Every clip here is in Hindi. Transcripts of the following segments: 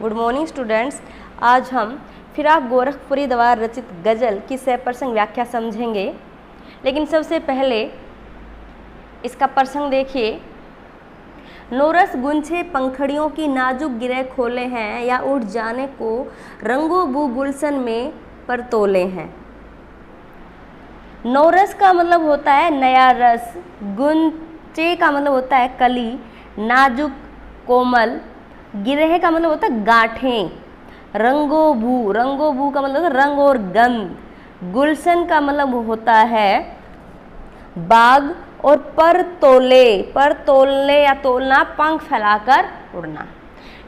Good morning students. आज हम फिराक गोरखपुरी द्वारा रचित गज़ल की सप्रसंग व्याख्या समझेंगे, लेकिन सबसे पहले इसका प्रसंग देखिए। नोरस गुंछे पंखड़ियों की नाजुक गिरह खोले हैं, या उड़ जाने को रंगो बू गुलशन में पर तोले हैं। नौरस का मतलब होता है नया रस, गुंचे का मतलब होता है कली, नाजुक कोमल, गिरह का मतलब होता है गांठें, रंगोबू का मतलब होता है रंग और गंध, गुलशन का मतलब होता है बाग, और पर तोलने या तोलना पंख फैलाकर उड़ना।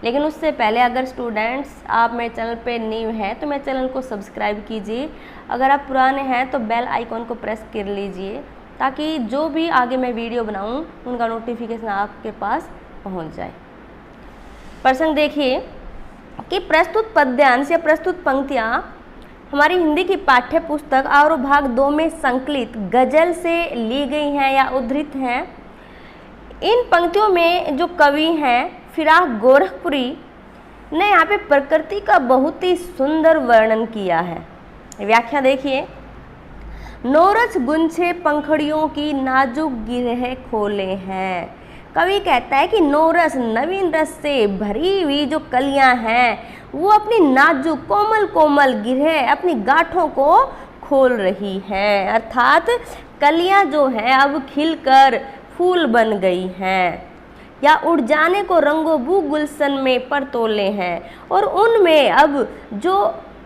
लेकिन उससे पहले अगर स्टूडेंट्स आप मेरे चैनल पे न्यू हैं तो मेरे चैनल को सब्सक्राइब कीजिए। अगर आप पुराने हैं तो बेल आइकॉन को प्रेस कर लीजिए, ताकि जो भी आगे मैं वीडियो बनाऊं उनका नोटिफिकेशन आपके पास पहुंच जाए। प्रसंग देखिए कि प्रस्तुत पद्यांश या प्रस्तुत पंक्तियां हमारी हिंदी की पाठ्य पुस्तक और भाग 2 में संकलित गज़ल से ली गई हैं या उद्धृत हैं। इन पंक्तियों में जो कवि हैं फिराक गोरखपुरी ने यहाँ पे प्रकृति का बहुत ही सुंदर वर्णन किया है। व्याख्या देखिए। नोरस गुंछे पंखड़ियों की नाजुक गिरह खोले हैं। कवि कहता है कि नोरस नवीन रस से भरी हुई जो कलियां हैं वो अपनी नाजुक कोमल गिरह अपनी गांठों को खोल रही हैं, अर्थात कलियां जो हैं अब खिलकर फूल बन गई हैं, या उड़ जाने को रंगोबू गुलशन में पर तोले हैं। और उनमें अब जो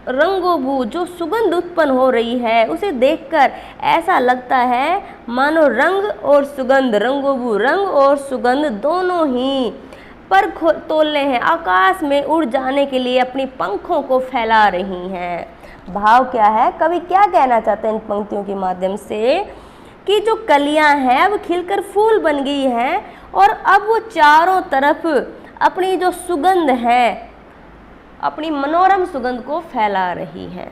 रंगोबू जो सुगंध उत्पन्न हो रही है उसे देखकर ऐसा लगता है मानो रंग और सुगंध, रंगोबू रंग और सुगंध दोनों ही पर तोलने हैं, आकाश में उड़ जाने के लिए अपनी पंखों को फैला रही हैं। भाव क्या है, कवि क्या कहना चाहते हैं इन पंक्तियों के माध्यम से कि जो कलियां हैं अब खिलकर फूल बन गई हैं और अब वो चारों तरफ अपनी जो सुगंध है, अपनी मनोरम सुगंध को फैला रही है।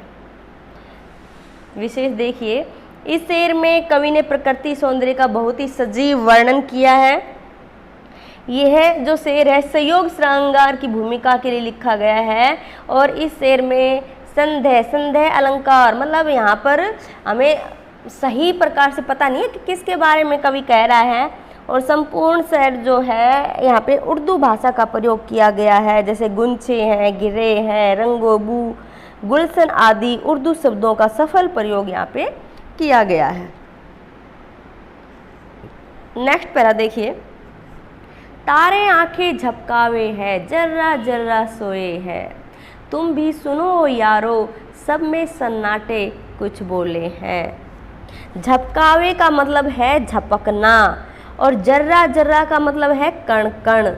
विशेष देखिए, इस शेर में कवि ने प्रकृति सौंदर्य का बहुत ही सजीव वर्णन किया है। यह जो शेर है संयोग श्रृंगार की भूमिका के लिए लिखा गया है, और इस शेर में संदेह अलंकार मतलब यहाँ पर हमें सही प्रकार से पता नहीं है कि किसके बारे में कवि कह रहा है, और संपूर्ण शेर जो है यहाँ पे उर्दू भाषा का प्रयोग किया गया है, जैसे गुंछे हैं, गिरे हैं, रंगोबू, गुलशन आदि उर्दू शब्दों का सफल प्रयोग यहाँ पे किया गया है। नेक्स्ट पैरा देखिए। तारे आंखें झपकावे है, जर्रा जर्रा सोए है, तुम भी सुनो यारो, सब में सन्नाटे कुछ बोले हैं। झपकावे का मतलब है झपकना, और जर्रा जर्रा का मतलब है कण कण,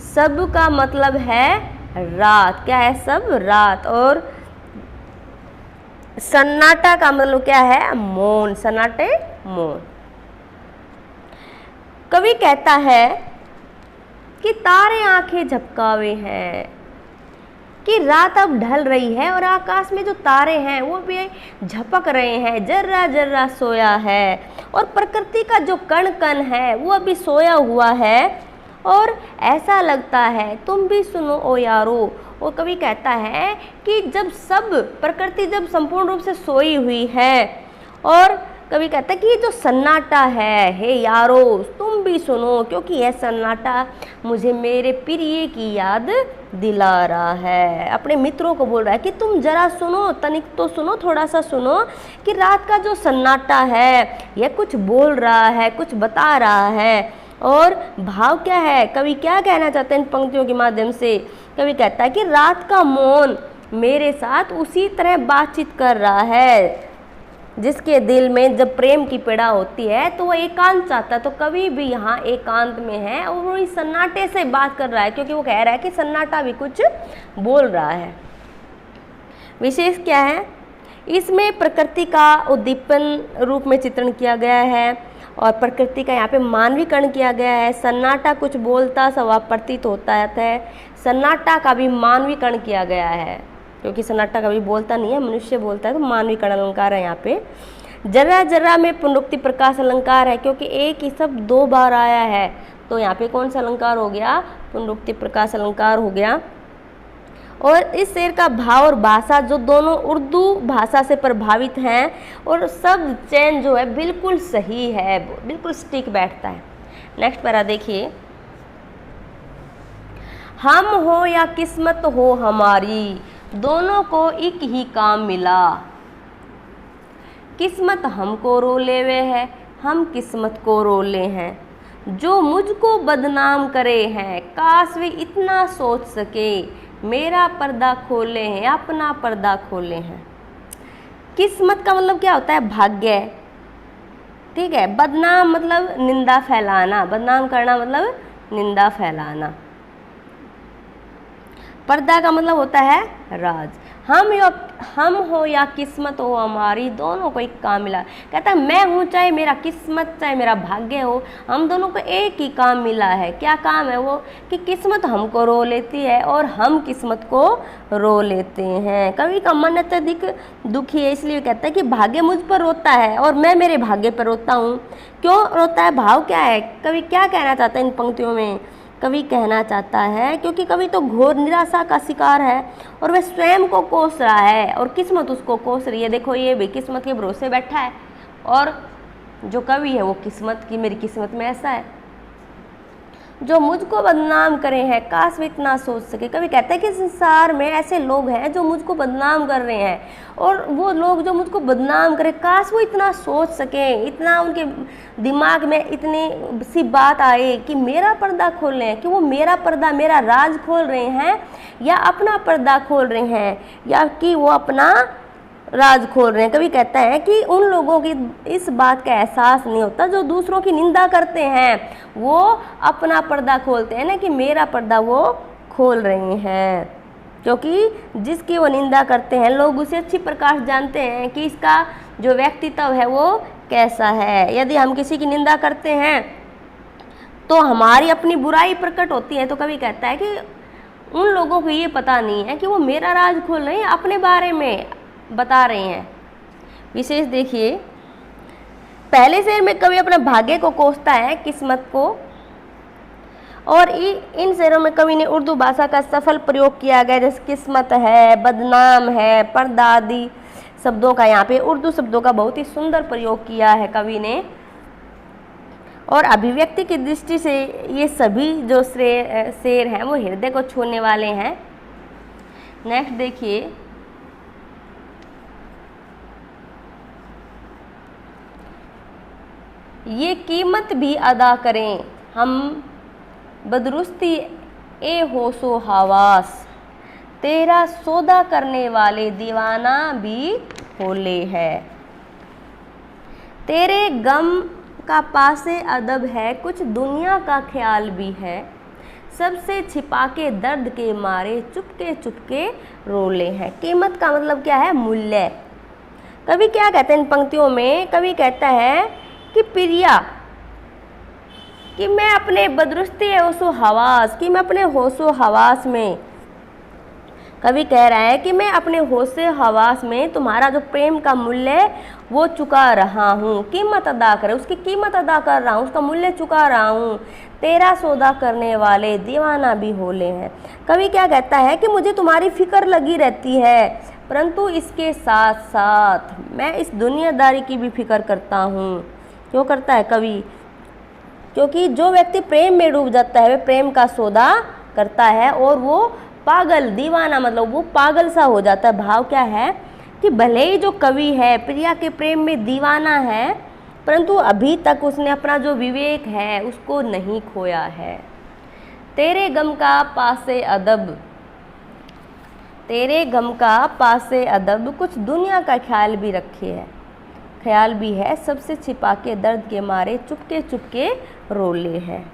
सब का मतलब है रात, क्या है सब रात, और सन्नाटा का मतलब क्या है मौन, सन्नाटे मौन। कवि कहता है कि तारे आंखें झपकावे हैं, कि रात अब ढल रही है और आकाश में जो तारे हैं वो भी झपक रहे हैं, जर्रा जर्रा सोया है, और प्रकृति का जो कण कण है वो अभी सोया हुआ है, और ऐसा लगता है तुम भी सुनो ओ यारो। और कवि कहता है कि जब सब प्रकृति जब संपूर्ण रूप से सोई हुई है, और कवि कहता है कि ये जो सन्नाटा है, हे यारो तुम भी सुनो, क्योंकि यह सन्नाटा मुझे मेरे प्रिय की याद दिला रहा है। अपने मित्रों को बोल रहा है कि तुम जरा सुनो, तनिक तो सुनो, थोड़ा सा सुनो, कि रात का जो सन्नाटा है यह कुछ बोल रहा है, कुछ बता रहा है। और भाव क्या है, कवि क्या कहना चाहते हैं इन पंक्तियों के माध्यम से, कवि कहता है कि रात का मौन मेरे साथ उसी तरह बातचीत कर रहा है, जिसके दिल में जब प्रेम की पीड़ा होती है तो वो एकांत चाहता है। तो कवि भी यहाँ एकांत में है और वो इस सन्नाटे से बात कर रहा है, क्योंकि वो कह रहा है कि सन्नाटा भी कुछ बोल रहा है। विशेष क्या है, इसमें प्रकृति का उद्दीपन रूप में चित्रण किया गया है, और प्रकृति का यहाँ पे मानवीकरण किया गया है। सन्नाटा कुछ बोलता सा प्रतीत होता है, सन्नाटा का भी मानवीकरण किया गया है, क्योंकि सन्नाटा कभी बोलता नहीं है, मनुष्य बोलता है, तो मानवीकरण अलंकार है यहाँ पे। जर्रा जर्रा में पुनरुक्ति प्रकाश अलंकार है, क्योंकि एक ही शब्द 2 बार आया है, तो यहाँ पे कौन सा अलंकार हो गया, पुनरुक्ति प्रकाश अलंकार हो गया। और इस शेर का भाव और भाषा जो दोनों उर्दू भाषा से प्रभावित हैं और सब चैन जो है बिल्कुल सही है, बिल्कुल स्टिक बैठता है। नेक्स्ट पैरा देखिए, हम हो या किस्मत हो हमारी, दोनों को एक ही काम मिला। किस्मत हमको रोले हुए है, हम किस्मत को रोले हैं। जो मुझको बदनाम करे हैं, काश वे इतना सोच सके, मेरा पर्दा खोले हैं, अपना पर्दा खोले हैं। किस्मत का मतलब क्या होता है? भाग्य, ठीक है। बदनाम मतलब निंदा फैलाना, बदनाम करना मतलब निंदा फैलाना। पर्दा का मतलब होता है राज। हम हो या किस्मत हो हमारी, दोनों को एक काम मिला। कहता है मैं हूँ चाहे मेरा किस्मत चाहे मेरा भाग्य हो, हम दोनों को एक ही काम मिला है। क्या काम है वो? कि किस्मत हमको रो लेती है और हम किस्मत को रो लेते हैं। कवि का मन अत्यधिक दुखी है, इसलिए कहता है कि भाग्य मुझ पर रोता है और मैं मेरे भाग्य पर रोता हूँ। क्यों रोता है? भाव क्या है? कवि क्या कहना चाहता है इन पंक्तियों में? कवि कहना चाहता है क्योंकि कवि तो घोर निराशा का शिकार है और वह स्वयं को कोस रहा है और किस्मत उसको कोस रही है। देखो ये भी किस्मत के भरोसे बैठा है और जो कवि है वो किस्मत की, मेरी किस्मत में ऐसा है। जो मुझको बदनाम करे हैं, काश वे इतना सोच सके। कवि कहता है कि संसार में ऐसे लोग हैं जो मुझको बदनाम कर रहे हैं और वो लोग जो मुझको बदनाम करे, काश वो इतना सोच सके, इतना उनके दिमाग में इतनी सी बात आए कि मेरा पर्दा खोल रहे हैं, कि वो मेरा पर्दा, मेरा राज खोल रहे हैं या अपना पर्दा खोल रहे हैं या कि वो अपना राज खोल रहे हैं। कवि कहता है कि उन लोगों की इस बात का एहसास नहीं होता जो दूसरों की निंदा करते हैं, वो अपना पर्दा खोलते हैं ना कि मेरा पर्दा वो खोल रहे हैं। क्योंकि जिसकी वो निंदा करते हैं लोग उसे अच्छी प्रकाश जानते हैं कि इसका जो व्यक्तित्व है वो कैसा है। यदि हम किसी की निंदा करते हैं तो हमारी अपनी बुराई प्रकट होती है। तो कवि कहता है कि उन लोगों को ये पता नहीं है कि वो मेरा राज खोल रहे हैं, अपने बारे में बता रहे हैं। विशेष देखिए, पहले शेर में कवि अपने भाग्य को कोसता है, किस्मत को, और इन शेरों में कवि ने उर्दू भाषा का सफल प्रयोग किया गया, जैसे किस्मत है, बदनाम है, पर्दा आदि शब्दों का यहाँ पे उर्दू शब्दों का बहुत ही सुंदर प्रयोग किया है कवि ने। और अभिव्यक्ति की दृष्टि से ये सभी जो शेर हैं वो हृदय को छूने वाले हैं। नेक्स्ट देखिए, ये कीमत भी अदा करें हम बदरुस्ती ए होशो हवास, तेरा सौदा करने वाले दीवाना भी होले है। तेरे गम का पासे अदब है, कुछ दुनिया का ख्याल भी है, सबसे छिपा के दर्द के मारे चुपके चुपके रोले हैं। कीमत का मतलब क्या है? मूल्य। कवि क्या कहते हैं इन पंक्तियों में? कवि कहता है कि प्रिया, कि मैं अपने बदरुस्ती होशो हवास, कि मैं अपने होशो हवास में, कवि कह रहा है कि मैं अपने होशे हवास में तुम्हारा जो प्रेम का मूल्य वो चुका रहा हूँ। कीमत अदा करे, उसकी कीमत अदा कर रहा हूँ, उसका मूल्य चुका रहा हूँ। तेरा सौदा करने वाले दीवाना भी होले हैं। कवि क्या कहता है कि मुझे तुम्हारी फिक्र लगी रहती है, परंतु इसके साथ साथ मैं इस दुनियादारी की भी फिक्र करता हूँ। क्यों करता है कवि? क्योंकि जो व्यक्ति प्रेम में डूब जाता है वह प्रेम का सौदा करता है और वो पागल, दीवाना मतलब वो पागल सा हो जाता है। भाव क्या है कि भले ही जो कवि है प्रिया के प्रेम में दीवाना है, परंतु अभी तक उसने अपना जो विवेक है उसको नहीं खोया है। तेरे गम का पासे अदब, तेरे गम का पासे अदब, कुछ दुनिया का ख्याल भी रखे है, ख्याल भी है, सबसे छिपा के दर्द के मारे चुपके चुपके रोले हैं।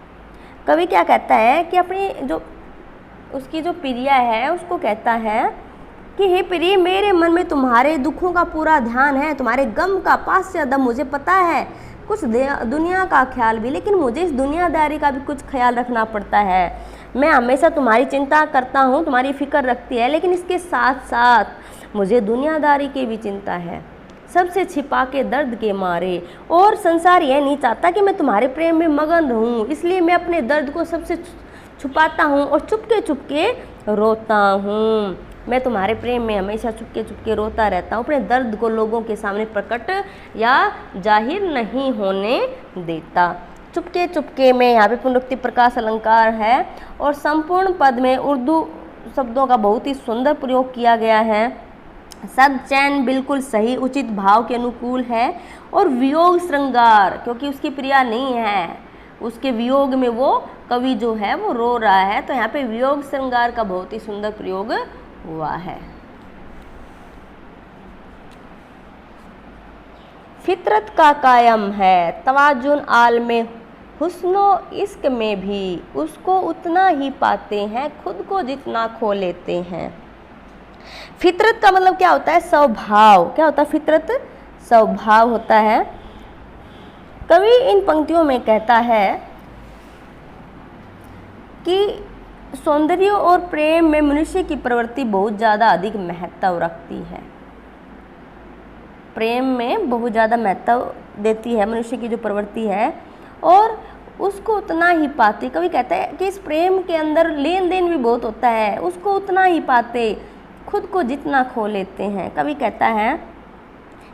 कवि क्या कहता है कि अपनी जो उसकी जो प्रिया है उसको कहता है कि हे प्रिय, मेरे मन में तुम्हारे दुखों का पूरा ध्यान है, तुम्हारे गम का पास से अदब मुझे पता है, कुछ दुनिया का ख्याल भी, लेकिन मुझे इस दुनियादारी का भी कुछ ख्याल रखना पड़ता है। मैं हमेशा तुम्हारी चिंता करता हूँ, तुम्हारी फिक्र रखती है, लेकिन इसके साथ साथ मुझे दुनियादारी की भी चिंता है, सबसे छिपा के दर्द के मारे। और संसार यह नहीं चाहता कि मैं तुम्हारे प्रेम में मगन रहूं, इसलिए मैं अपने दर्द को सबसे छुपाता हूं और चुपके चुपके रोता हूं। मैं तुम्हारे प्रेम में हमेशा चुपके चुपके रोता रहता हूँ, अपने दर्द को लोगों के सामने प्रकट या जाहिर नहीं होने देता। चुपके चुपके में यहाँ पे पुनरुक्ति प्रकाश अलंकार है और संपूर्ण पद में उर्दू शब्दों का बहुत ही सुंदर प्रयोग किया गया है। शब्द चयन बिल्कुल सही उचित भाव के अनुकूल है और वियोग श्रृंगार, क्योंकि उसकी प्रिया नहीं है, उसके वियोग में वो कवि जो है वो रो रहा है, तो यहाँ पे वियोग श्रृंगार का बहुत ही सुंदर प्रयोग हुआ है। फितरत का कायम है तवाजुन आल में हुस्नो इश्क में भी, उसको उतना ही पाते हैं खुद को जितना खो लेते हैं। फितरत का मतलब क्या होता है? स्वभाव। क्या होता है फितरत? स्वभाव होता है। कवि इन पंक्तियों में कहता है कि सौंदर्य और प्रेम में मनुष्य की प्रवृत्ति बहुत ज़्यादा अधिक महत्व रखती है। प्रेम में बहुत ज़्यादा महत्व देती है मनुष्य की जो प्रवृत्ति है, और उसको उतना ही पाते। कवि कहता है कि इस प्रेम के अंदर लेन देन भी बहुत होता है, उसको उतना ही पाते खुद को जितना खो लेते हैं। कवि कहता है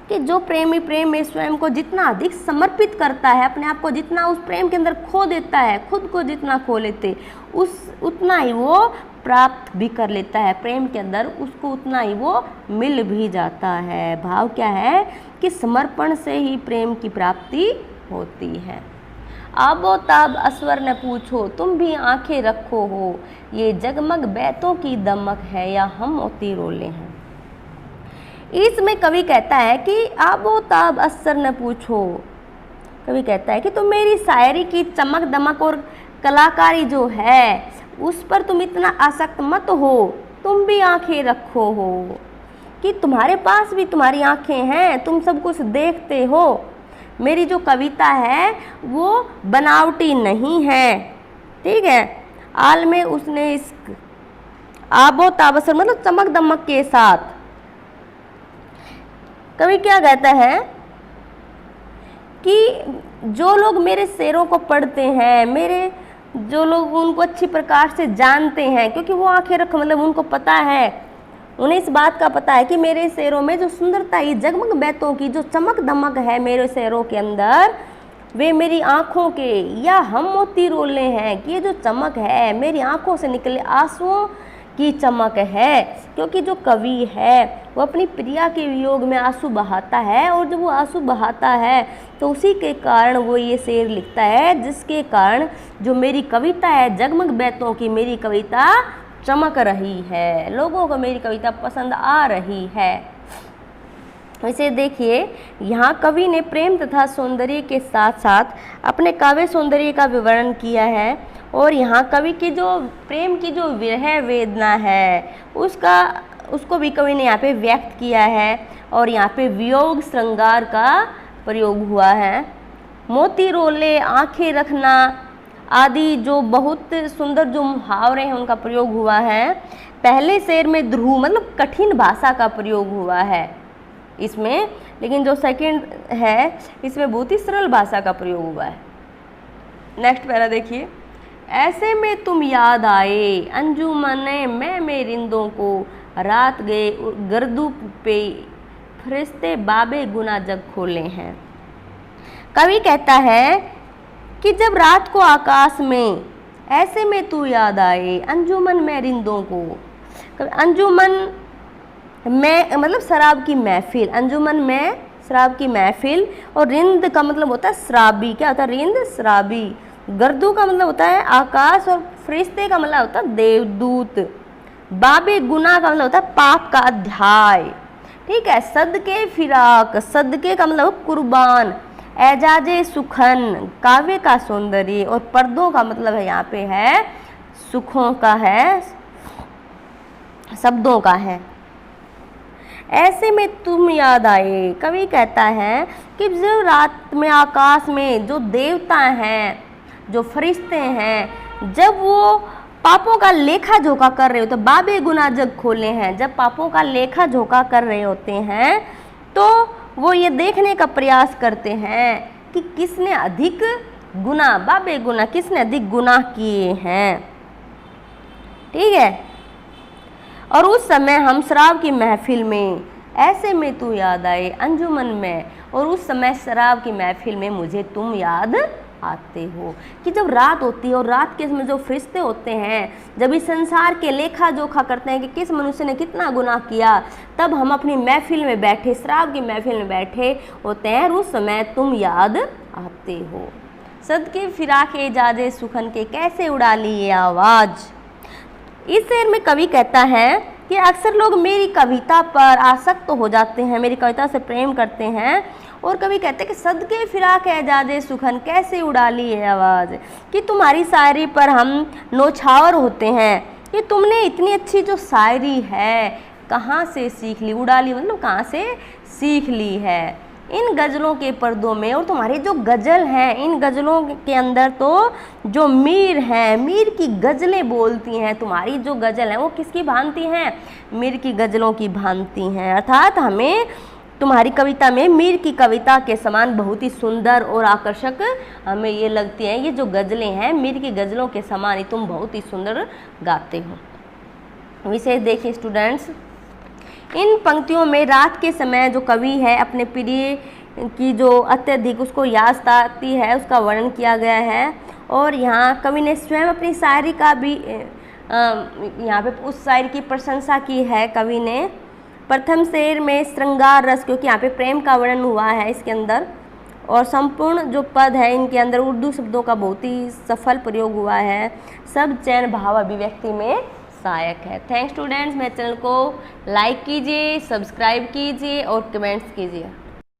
कि जो प्रेमी प्रेम में स्वयं को जितना अधिक समर्पित करता है, अपने आप को जितना उस प्रेम के अंदर खो देता है, खुद को जितना खो लेते उतना ही वो प्राप्त भी कर लेता है प्रेम के अंदर, उसको उतना ही वो मिल भी जाता है। भाव क्या है कि समर्पण से ही प्रेम की प्राप्ति होती है। आबो ताब असवर न पूछो तुम भी आंखें रखो हो, ये जगमग बैतों की दमक है या हम मोती रोले हैं। इसमें कवि कहता है कि आबो ताब असर न पूछो, कवि कहता है कि तुम मेरी शायरी की चमक दमक और कलाकारी जो है उस पर तुम इतना आसक्त मत हो, तुम भी आंखें रखो हो, कि तुम्हारे पास भी तुम्हारी आंखें हैं, तुम सब कुछ देखते हो। मेरी जो कविता है वो बनावटी नहीं है, ठीक है। आल में उसने इस आबो ताबसर मतलब चमक दमक के साथ। कवि क्या कहता है कि जो लोग मेरे शेरों को पढ़ते हैं, मेरे जो लोग उनको अच्छी प्रकार से जानते हैं, क्योंकि वो आंखें रख मतलब उनको पता है, उन्हें इस बात का पता है कि मेरे शेरों में जो सुंदरता, ये जगमग बैतों की जो चमक दमक है मेरे शेरों के अंदर, वे मेरी आँखों के या हम मोती रोले हैं, कि ये जो चमक है मेरी आँखों से निकले आंसुओं की चमक है। क्योंकि जो कवि है वो अपनी प्रिया के वियोग में आंसू बहाता है, और जब वो आंसू बहाता है तो उसी के कारण वो ये शेर लिखता है, जिसके कारण जो मेरी कविता है जगमग बैतों की मेरी कविता चमक रही है, लोगों को मेरी कविता पसंद आ रही है। इसे देखिए, यहाँ कवि ने प्रेम तथा सौंदर्य के साथ साथ अपने काव्य सौंदर्य का विवरण किया है, और यहाँ कवि की जो प्रेम की जो विरह वेदना है उसको भी कवि ने यहाँ पे व्यक्त किया है, और यहाँ पे वियोग श्रृंगार का प्रयोग हुआ है। मोती रोले, आंखें रखना आदि जो बहुत सुंदर जो मुहावरे हैं उनका प्रयोग हुआ है। पहले शेर में ध्रुव मतलब कठिन भाषा का प्रयोग हुआ है इसमें, लेकिन जो सेकंड है इसमें बहुत ही सरल भाषा का प्रयोग हुआ है। नेक्स्ट पैरा देखिए, ऐसे में तुम याद आए अंजुमने मैं मेरिंदों को, रात गए गर्दू पे फरिश्ते बाबे गुना जग खोले हैं। कवि कहता है कि जब रात को आकाश में ऐसे में तू याद आए अंजुमन में रिंदों को, अंजुमन में मतलब शराब की महफिल, अंजुमन में शराब की महफिल, और रिंद का मतलब होता है शराबी। क्या होता है रिंद? शराबी। गर्दू का मतलब होता है आकाश, और फरिश्ते का मतलब होता है देवदूत। बाबे गुना का मतलब होता है पाप का अध्याय, ठीक है। सदके फिराक, सदके का मतलब कुर्बान, एजाजे सुखन काव्य का सौंदर्य, और पर्दों का मतलब है यहाँ पे है सुखों का है, शब्दों का है। ऐसे में तुम याद आए, कवि कहता है कि जो रात में आकाश में जो देवता हैं, जो फरिश्ते हैं, जब वो पापों का लेखा जोखा कर रहे होते, बाबे गुना जग खोले हैं, जब पापों का लेखा जोखा कर रहे होते हैं तो वो ये देखने का प्रयास करते हैं कि किसने अधिक गुनाह, बाबे गुनाह, किसने अधिक गुनाह किए हैं, ठीक है। और उस समय हम शराब की महफिल में, ऐसे में तू याद आए अंजुमन में, और उस समय शराब की महफिल में मुझे तुम याद आते हो। कि जब रात होती है और रात के समय जो फरिश्ते होते हैं, जब इस संसार के लेखा जोखा करते हैं कि किस मनुष्य ने कितना गुनाह किया, तब हम अपनी महफिल में बैठे, शराब की महफिल में बैठे होते हैं और उस समय तुम याद आते हो। सदके फिराक एजाजे सुखन के कैसे उड़ा ली ये आवाज़। इस शेर में कवि कहता है कि अक्सर लोग मेरी कविता पर आसक्त तो हो जाते हैं, मेरी कविता से प्रेम करते हैं, और कवि कहते हैं कि सदके फिराक एजाजे सुखन कैसे उड़ा ली है आवाज़, कि तुम्हारी शायरी पर हम नौछावर होते हैं कि तुमने इतनी अच्छी जो शायरी है कहाँ से सीख ली। उड़ा ली मतलब कहाँ से सीख ली है इन गज़लों के पर्दों में। और तुम्हारी जो गज़ल हैं, इन गज़लों के अंदर तो जो मीर हैं, मीर की गज़लें बोलती हैं। तुम्हारी जो गज़ल हैं वो किसकी भांति हैं, मीर की गज़लों की भांति हैं। अर्थात हमें तुम्हारी कविता में मीर की कविता के समान बहुत ही सुंदर और आकर्षक हमें ये लगती हैं। ये जो गज़लें हैं मीर की गज़लों के समान ही तुम बहुत ही सुंदर गाते हो। विशेष देखिए स्टूडेंट्स, इन पंक्तियों में रात के समय जो कवि है अपने प्रिय की जो अत्यधिक उसको याद आती है उसका वर्णन किया गया है। और यहाँ कवि ने स्वयं अपनी शायरी का भी यहाँ पे उस शायरी की प्रशंसा की है कवि ने। प्रथम शेर में श्रृंगार रस, क्योंकि यहाँ पे प्रेम का वर्णन हुआ है इसके अंदर, और संपूर्ण जो पद है इनके अंदर उर्दू शब्दों का बहुत ही सफल प्रयोग हुआ है। सब चयन भाव अभिव्यक्ति में सहायक है। थैंक्स स्टूडेंट्स, मेरे चैनल को लाइक कीजिए, सब्सक्राइब कीजिए और कमेंट्स कीजिए।